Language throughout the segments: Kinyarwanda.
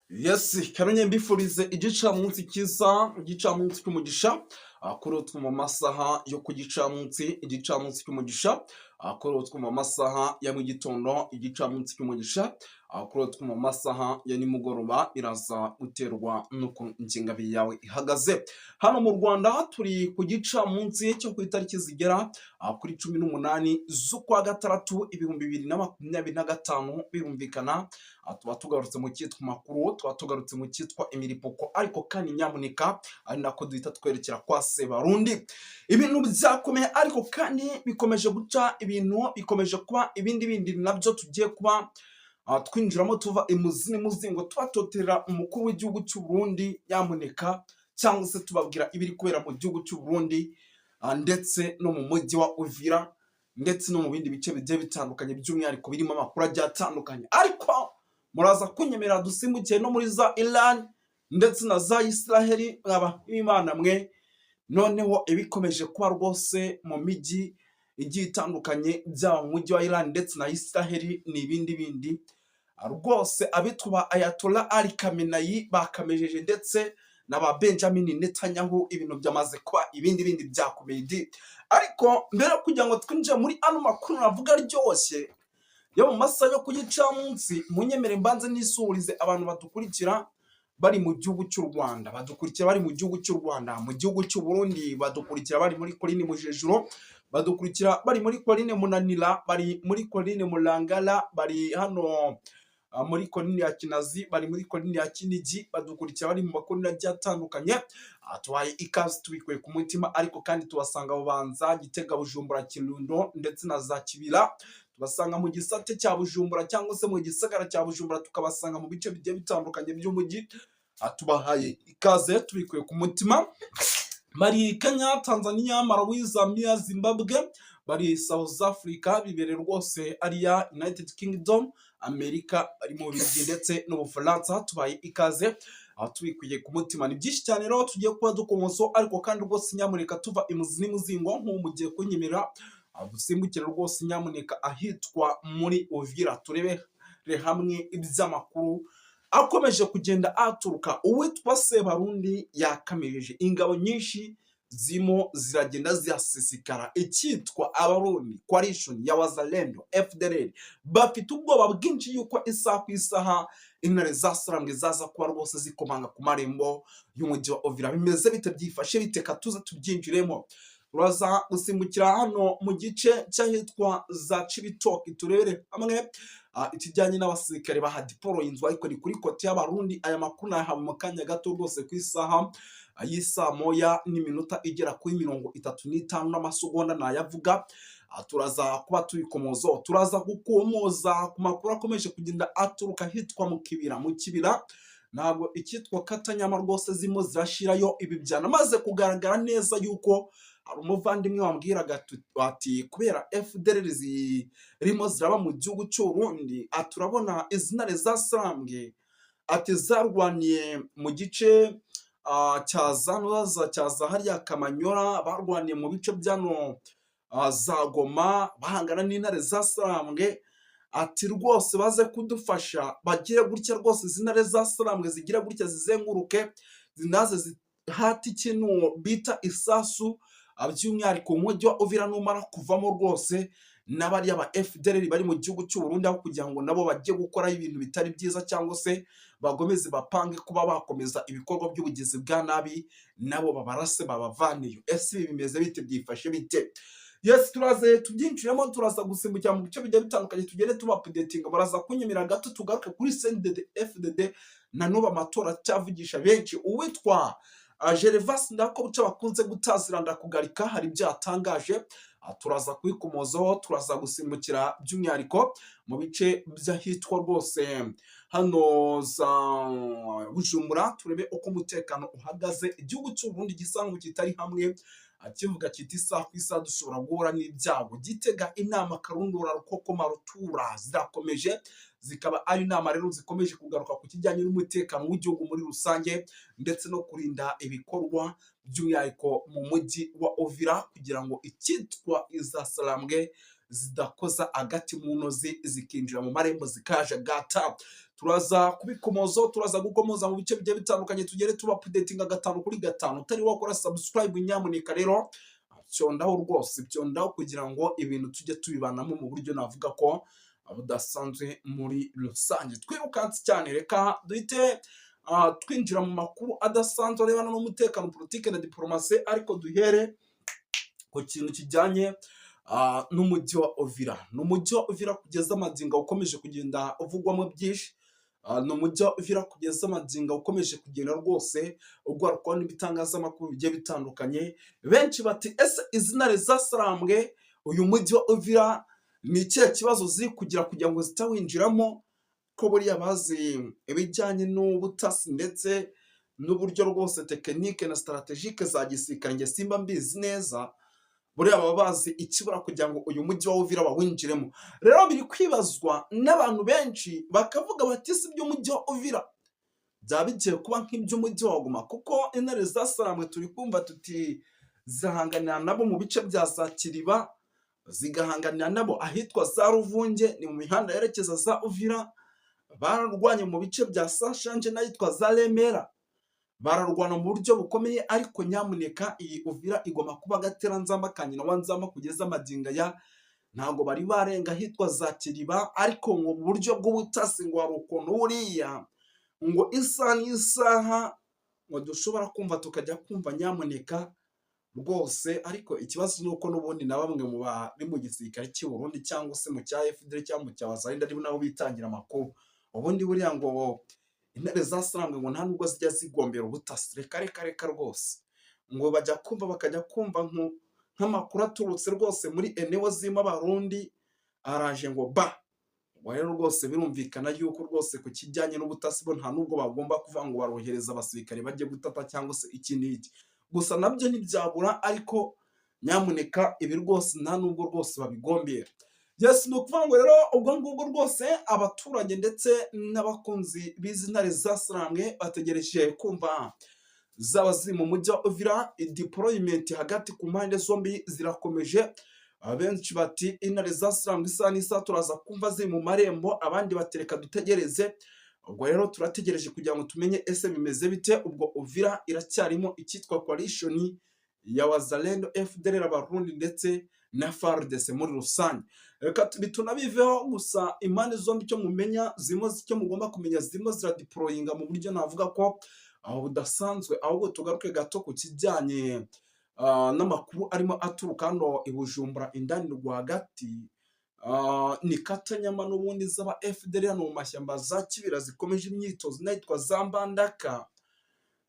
Yes, kamenye mbifurize igicamunsi cyiza, igicamunsi cy'umugisha, kuri utwo mu masaha yo ku gicamunsi, igicamunsi cy'umugisha, kuri utwo mu masaha ya mu gitondo, igicamunsi cy'umugisha, kuri utwo mu masaha ya nimugoroba, iraza guterwa n'uko ingengabihe yawe ihagaze. Hano mu Rwanda turi ku gicamunsi cyo ku itariki zigera kuri 18 z'ukwa gatandatu 2025, birumvikana tuba tugarutse mu cyitwa makuru, tuba tugarutse mu cyitwa imiripoko, ariko kandi nyamuneka ari nako duhita twerekera kwa Sebarundi. Ibintu byakomeye ariko kandi bikomeje guca ibintu, bikomeje kuba ibindi nabyo tugiye kuba twinjiramo tuva imuzi n'umuzingo, tubatotera umukuru w'igihugu cy'u Burundi nyamuneka, cyangwa se tubabwira ibiri kubera mu gihugu cy'u Burundi, ndetse no mu mujyi wa Uvira, ndetse no mu bindi bice bigiye bitandukanye by'umwihariko birimo amakuru agiye atandukanye. Ariko muraza kunyemerera dusimbukiye no muri za Iran ndetse na za Israheli, mwaba imana mwe. Noneho ibikomeje kuba rwose mu mijyi igiye itandukanye, byaba mu mujyi wa Iran ndetse na Israheli ni ibindi rwose. abitwa Ayatollah Ali Khamenei bakamejeje, ndetse na ba Benjamin Netanyahu, ibintu byamaze kuba ibindi byakomeye. Ariko mbere kugira ngo twinjire muri ano makuru navuga aryoshye yo mu masaha yo ku gicamunsi, munyemere mbanze nisurize abantu badukurikira bari mu gihugu cy'u Rwanda, badukurikira bari mu gihugu cy'u Rwanda, mu gihugu cy'u Burundi badukurikira bari muri Coline Mujejuro, badukurikira bari muri Coline Munanira, bari muri Coline Mulangala, bari hano muri Coline ya Kinazi, bari muri Coline ya Kinigi, badukurikira bari mu makorine agiye atandukanye. Tubaye ikaze tubikuye ku mutima, ariko kandi tubasanga Bubanza, Gitega, Bujumbura, Kirundo ndetse na za Kibira. Tubasanga mu gisate cya Bujumbura cyangwa se mu gisagara cya Bujumbura, tukabasanga mu bice bigiye bitandukanye by'umujyi. Tubahaye ikaze tubikuye ku mutima. Bari Kenya, Tanzania, Malawi, Zambia, Zimbabwe, bari South Africa, bibere rwose ariya United Kingdom, Amerika, bari mu Bubiligi ndetse n'Ubufaransa. Tubaye ikaze tubikuye ku mutima. Ni byinshi cyane rero tugiye kuba dukomoso, ariko kandi rwose nyamuneka tuva imuzi n'umuzingo nk'uwo mugiye kunyemerera dusimbukire rwose nyamuneka ahitwa muri Uvira, turebere hamwe iby'amakuru akomeje kugenda aturuka. Uwitwa Sebarundi yakamejeje, ingabo nyinshi zimo ziragenda zihasesekara. Icyitwa Abarundi Coalition ya Wazalendo FDLR bafite ubwoba bwinshi yuko isaha ku isaha intare zasarambwe zaza kuba rwose zikomanga ku marembo y'umujyi wa Uvira. Bimeze bite, byifashe bite? Katuza tubyinjiremo. Uraza gusimbukira hano mu gice cy'ahitwa za Cibitoke, turebere hamwe ikijyanye n'abasirikare bahadiporo inzu, ariko ni kuri kote y'Abarundi. Aya makuru nayahawe mu kanya gato rwose ku isaha y'isa moya n'iminota igera kuri 35 n'amasegonda nayavuga. Turaza kuba tubikomozo, turaza gukomoza ku makuru akomeje kugenda aturuka hitwa mu Kibira. Mu Kibira ntabwo icyitwa Katanyama rwose zimo zirashirayo. Ibi byanamaze kugaragara neza yuko hari umuvandimwe wambwiraga ati kubera FDLR zirimo ziraba mu gihugu cy'u Burundi, turabona izinare zasambwe ati zarwaniye mu gice cya za hariya Kamanyora, barwaniye mu bice byano za Goma, bahangana n'intare zasambwe. Ati rwose baze kudufasha, bagiye gutya rwose izinare zasambwe zigira gutya zizenguruke, zinaze zihati ikintu bita isasu, by'umwihariko umujyi wa Uvira numara kuvamo rwose n'abari aba FDLR bari mu gihugu cy'u Burundi, aho kugira ngo nabo bajye gukora ibintu bitari byiza cyangwa se bagomeze bapange kuba bakomeza ibikorwa by'ubugizi bwa nabi, nabo babarase babavaneyo. Ese ibi bimeze bite, byifashe bite? Yes, turaze tubyinjiremo, turaza gusimbukira mu bice bigiye bitandukanye, tugende tuba updating. Baraza kunyemera gato tugaruke kuri CNDD FDD na nuba amatora cyavugisha benshi. Uwitwa Gervas Ndirakobuca bakunze gutaziranda kugarika hari byatangaje, turaza kwikomozaho. Turaza gusimbukira by'umwihariko mu bice by'ahitwa rwose hano za Bujumbura, turebe uko umutekano uhagaze. Igihugu cy'u Burundi gisanzwe kitari hamwe, kivuga kiti isaha ku isaha dushobora guhura n'ibyago. Gitega inama karundura rukokoma rutura zirakomeje, zikaba ari inama rero zikomeje kugaruka ku kijyanye n'umutekano w'igihugu muri rusange, ndetse no kurinda ibikorwa by'umwihariko mu mujyi wa Uvira, kugira ngo icyitwa izasalambwe zidakoza agati mu ntozi zikinjira mu marembo zikajagata. Turaza kubikomoza, turaza gukomoza mu bice bigiye bitandukanye, tugere tuba updatinga 5/5. Utari wakora subscribe nyamuneka rero byondaho rwose, byondaho kugira ngo ibintu tujye tubibanamo mu buryo navuga ko budasanzwe muri rusange. Twirukanse cyane, reka duhite twinjira mu makuru adasanzwe arebana n'umutekano, politike na diplomasi, ariko duhere ku kintu kijyanye n'umujyi wa Uvira. N'umujyi wa Uvira kugeza amagingo ukomeje kugenda uvugwamo byinshi. Ni umujyi wa Uvira kugeza amagingo ukomeje kugenda rwose ugwarwaho n'ibitangazamakuru bigiye bitandukanye. Benshi bati ese izi ntare zasarambwe uyu mujyi wa Uvira ni ikihe kibazo ziri kugira ngo zitawinjiramo, ko buriya bazi ibijyanye n'ubutasi ndetse n'uburyo rwose tekinike na strategike za gisirikare. Nge simba mbizi neza, buriya baba bazi ikibura kugira ngo uyu mujyi wa Uvira bawinjiremo. Rero biri kwibazwa n'abantu benshi, bakavuga bati si iby'umujyi wa Uvira byaba bigiye kuba nk'iby'umujyi wa Goma, kuko intare zasarambwe turi kumva tuti zihanganira nabo mu bice bya za Kiriba, zigahanganira nabo ahitwa za Ruvunge, ni mu mihanda yerekeza za Uvira. Bararwanye mu bice bya Sashanje n'ahitwa za Remera, bararwana mu buryo bukomeye. Ariko nyamuneka iyi Uvira igoma kuba agateranzamba ka nyina wa nzamba kugeza amagingo aya. Ntabwo bari barenga ahitwa za Kiriba, ariko ngo mu buryo bw'ubutasi ngo hari ukuntu buriya ngo isaha n'isaha ngo dushobora kumva tukajya kumva nyamuneka rwose. Ariko ikibazo ni uko n'ubundi na bamwe mu bari mu gisirikare cy'u Burundi cyangwa se mu cya FDL cyangwa mu cya Wazalendo ari nabo bitangira amakuru. Ubundi buriya ngo intare zasarambwe ngo nta nubwo zijya zigombera ubutasi, reka rwose. Ngo bajya kumva bakajya kumva nk'amakuru aturutse rwose muri enewo zima Abarundi araje ngo ba. Rero rwose birumvikana yuko rwose ku kijyanye n'ubutasi bo nta nubwo bagomba kuvuga ngo barohereza abasirikare bajye gutata cyangwa se iki n'iki. Gusa nabyo ntibyabura, ariko nyamuneka ibi rwose nta nubwo rwose babigombera. Yes, ni ukuvuga ngo rero ubwo ngubwo rwose abaturage ndetse n'abakunzi b'izi ntare zasarambwe bategereje kumva zaba ziri mu mujyi wa Uvira. Deployment hagati ku mpande zombi zirakomeje. Abenshi bati intare zasarambwe isaha n'isaha turaza kumva ziri mu marembo, abandi batereka dutegereze. Ubwo rero turategereje kugira ngo tumenye ese bimeze bite. Ubwo Uvira iracyarimo icyitwa coalition ya Wazalendo, FDL, Abarundi ndetse na FARDC muri rusange. Reka bitunabiveho, gusa impande zombi icyo mumenya icyo mugomba kumenya, zirimo ziradeployinga mu buryo navuga ko aho budasanzwe. Ahubwo tugaruke gato ku kijyanye n'amakuru arimo aturuka hano i Bujumbura indani rwagati. Ni Katanyama n'ubundi z'aba FDL hano mu mashyamba za Kibira zikomeje imyitozo n'ahitwa za Mbandaka.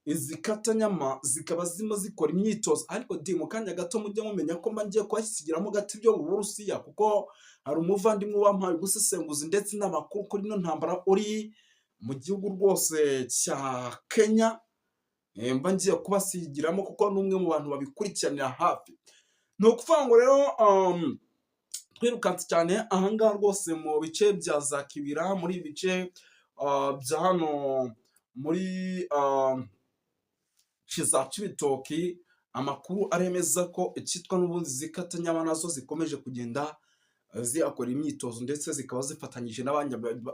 Izi Katanyama zikaba zirimo zikora imyitozo, ariko mu kanya gato mujye mumenya ko mba ngiye kuhasigiramo gato ibyo mu Burusiya, kuko hari umuvandimwe wampaye gusesenguza ndetse n'amakuru kuri ino ntambara uri mu gihugu rwose cya Kenya. Mba ngiye kubasigiramo kuko n'umwe mu bantu babikurikiranira hafi. Ni ukuvuga ngo rero twirukanse cyane ahangaha rwose mu bice bya za Kibira, muri ibi bice bya hano muri za Cibitoki. Amakuru aremeza ko icyitwa n'ubundi zikatanyama nazo zikomeje kugenda ziyakora imyitozo, ndetse zikaba zifatanyije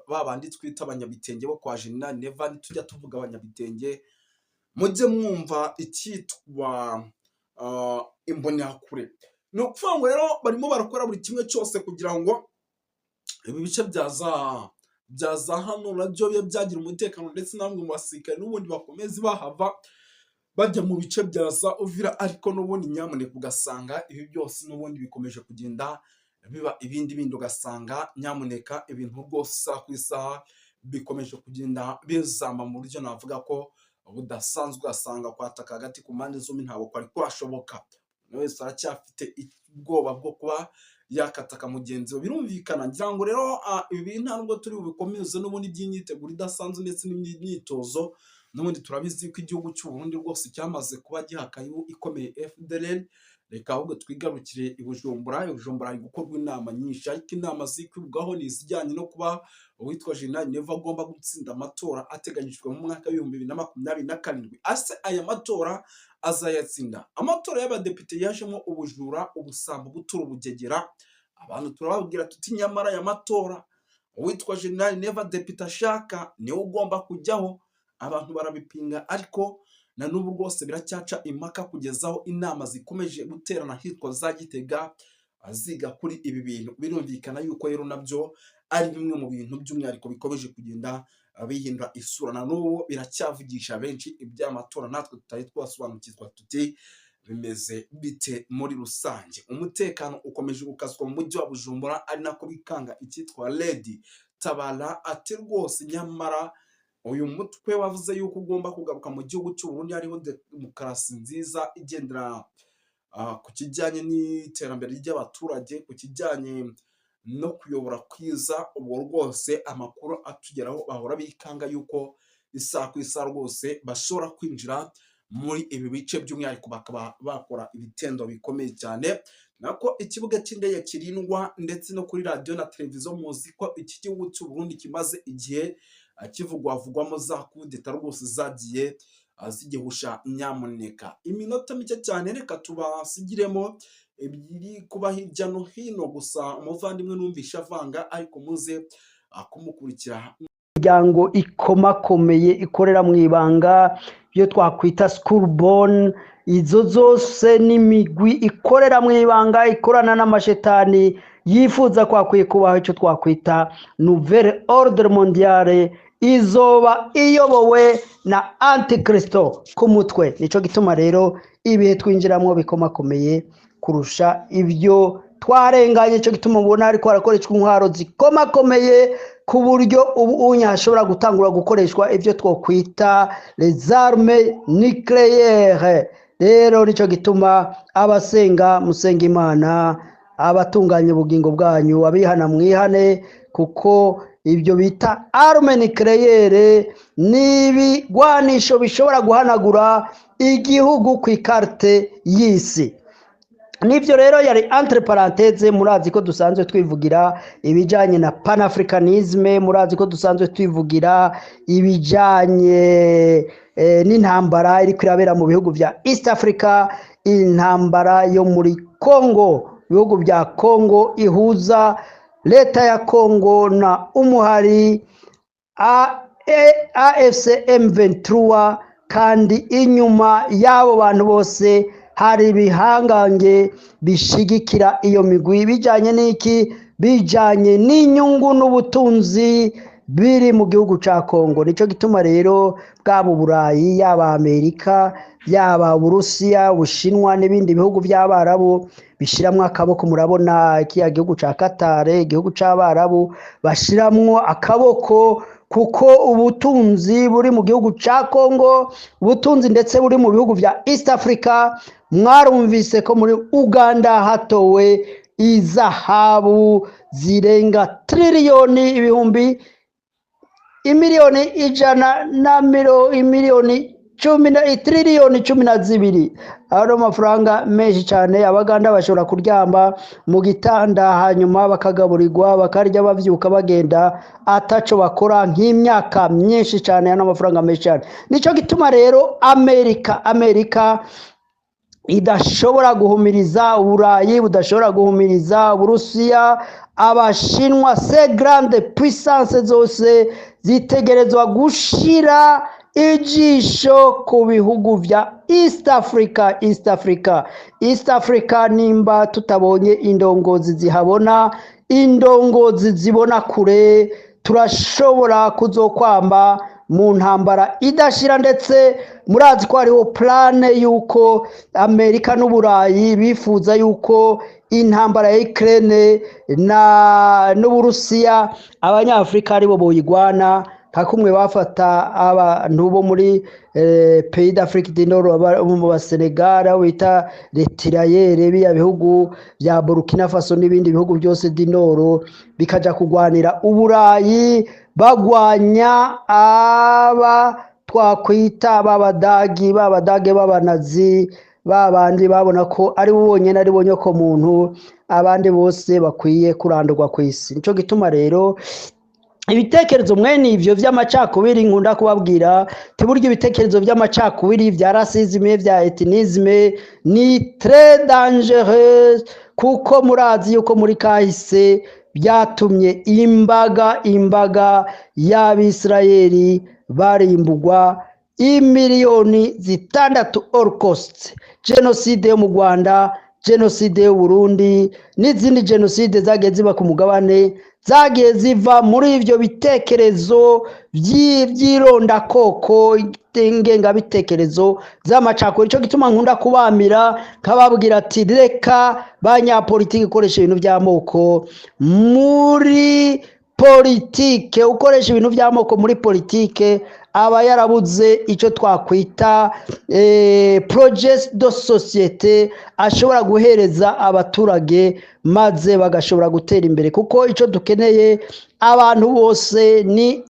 babandi twita abanyabitenge bo kwa General Neva. Tujya tuvuga abanyabitenge mujye mwumva icyitwa imbonyakure. Ni ukuvuga ngo rero barimo barakora buri kimwe cyose kugira ngo ibi bice byaza hano nabyo bibe byagira umutekano, ndetse namwe mu basirikare n'ubundi bakomeze bahava bajya mu bice bya za Uvira. Ariko n'ubundi nyamuneka ugasanga ibi byose n'ubundi bikomeje kugenda biba ibindi bindi, ugasanga nyamuneka ibintu rwose isaha ku isaha bikomeje kugenda bizamba mu buryo navuga ko budasanzwe. Ugasanga kwataka hagati ku mpande zombi ntabwo kwari kwashoboka. Buri wese aracyafite ubwoba bwo kuba yakataka mugenzi we, birumvikana. Ngira ngo rero ibi ntabwo turi bubikomeze n'ubundi by'imyiteguro idasanzwe ndetse n'imyitozo. N'ubundi turabizi ko igihugu cy'u Burundi rwose cyamaze kuba gihakaye ikomeye FDL. Reka ahubwo twigarukire i Bujumbura. Hari gukorwa inama nyinshi, ariko inama zikwibwaho ni izijyanye no kuba uwitwa General Neva agomba gutsinda amatora ateganyijwe mu mwaka w'2027. Ase aya matora azayatsinda? Amatora y'abadepite yajemo ubujura, ubusambo, gutura ubugegera, abantu turababwira tuti nyamara aya matora uwitwa General Neva Depite ashaka niwe ugomba kujyaho. Abantu barabipinga ariko na n'ubu rwose biracyaca impaka kugeza aho inama zikomeje guterana hitwa za Gitega aziga kuri ibi bintu. Birumvikana yuko rero nabyo ari bimwe mu bintu by'umwihariko bikomeje kugenda bihindura isura. Na n'ubu biracyavugisha benshi iby'amatora, natwe tutari twasobanukirwa tuti bimeze bite muri rusange. Umutekano ukomeje gukazwa mu mujyi wa Bujumbura, ari nako bikanga icyitwa Lady Tabara ati rwose nyamara uyu mutwe wavuze yuko ugomba kugaruka mu gihugu cy'u Burundi hariho demokarasi nziza igendera ku kijyanye n'iterambere ry'abaturage, ku kijyanye no kuyobora kwiza. Ubwo rwose amakuru atugeraho bahora bikanga yuko isaha ku isaha rwose bashobora kwinjira muri ibi bice by'umwihariko bakaba bakora ibitendo bikomeye cyane. Nako ikibuga cy'indege kirindwa ndetse no kuri radio na televiziyo muzi ko iki gihugu cy'u Burundi kimaze igihe kivugwavugwamo za kudeta rwose zagiye zigihusha. Nyamuneka iminota mike cyane reka tubasigiremo ibiri kuba hirya no hino, gusa umuvandimwe numvisha avanga ariko muze kumukurikira. Imiryango ikomakomeye ikorera mu ibanga iyo twakwita school born, izo zose n'imigwi ikorera mu ibanga ikorana n'amashetani yifuza kwakwiye kubaho icyo twakwita nouvelle ordre mondiale, izoba iyobowe na antikristo ku mutwe. Nico gituma rero ibihe twinjiramo bikomakomeye kurusha ibyo twarenganye. Cyo gituma ubona ariko harakoreshwa intwaro zikomakomeye ku buryo ubu unyashobora gutangura gukoreshwa ibyo twokwita les armes nucléaires. Rero nico gituma abasenga musenga Imana, abatunganya ubugingo bwanyu abihana mwihane, kuko ibyo bita arme nucléaire n'ibigwanisho bishobora guhanagura igihugu ku ikarte y'isi. Nibyo rero yari entre parenthèse. Murazi ko dusanzwe twivugira ibijanye na panafricanisme, murazi ko dusanzwe twivugira ibijanye n'intambara iri kwirabera mu bihugu vya East Africa, intambara yo muri Congo, bihugu vya Congo ihuza leta ya Congo na umuhari AFC M23, kandi inyuma y'abo bantu bose hari ibihangange bishigikira iyo migwi. Bijanye n'iki? Bijanye n'inyungu n'ubutunzi biri mu gihugu ca Congo. Nico gituma rero bwabo Burayi, yaba Amerika, yaba Burusiya, Bushinwa n'ibindi bihugu by'Abarabu bishiramwo akaboko. Murabona kiya gihugu ca Qatar, igihugu c'Abarabu bashiramwo akaboko, kuko ubutunzi buri mu gihugu ca Congo, ubutunzi ndetse buri mu bihugu vya East Africa. Mwarumvise ko muri Uganda hatowe izahabu zirenga triliyoni ibihumbi imiliyoni ijana na imiliyoni triliyoni 12. Aro amafaranga menshi cyane. Abaganda bashobora kuryamba mu gitanda hanyuma bakagaburirwa bakarya bavyuka bagenda ataco bakora nk'imyaka myinshi cyane. Ano amafaranga menshi cyane. Nico gituma rero Amerika idashobora guhumiriza Uburayi, budashobora guhumiriza Uburusiya, Abashinwa, ces grandes puissances zose zitegerezwa gushira ijisho ku bihugu vya East Africa. Nimba tutabonye indongozi zihabona, indongozi zibona kure, turashobora kuzokwamba mu ntambara idashira. Ndetse murazi ko hariho plane yuko Amerika n'Uburayi bifuza yuko intambara ya Ukraine n'Uburusiya abanyafrika aribo boyigwana, nka kumwe bafata abantu bo muri pays d'Afrique du Nord, mu Senegal bita retiraillere, biya bihugu bya Burkina Faso n'ibindi bihugu byose du Nord bikaja kugwanira Uburayi, bagwanya aba twakwita babadagi b'abanazi, babandi babona ko ari bonyene ari bonyoko muntu, abandi bose bakwiye kurandurwa ku isi. Nico gituma rero ibitekerezo mwene ivyo vy'amacakubiri nkunda kubabwira tiburyo ibitekerezo vy'amacakubiri vya racisme vya ethnisme ni très dangereux kuko murazi yuko muri kahise byatumye imbaga y'Abisirayeli barimbugwa imiliyoni zitandatu holocaust, genocide yo mu Rwanda, genocide yo Burundi n'izindi genocide zagiye ziba ku mugabane zagiye ziva muri ivyo bitekerezo vy'irondakoko ngengabitekerezo z'amacakubiri. Ico gituma nkunda kubamira nkababwira ati reka banyapolitiki ukoresha ibintu vy'amoko muri politike, ukoresha ibintu vy'amoko muri politike aba yarabuze ico twakwita projet de société ashobora guhereza abaturage maze bagashobora gutera imbere, kuko ico dukeneye abantu bose ni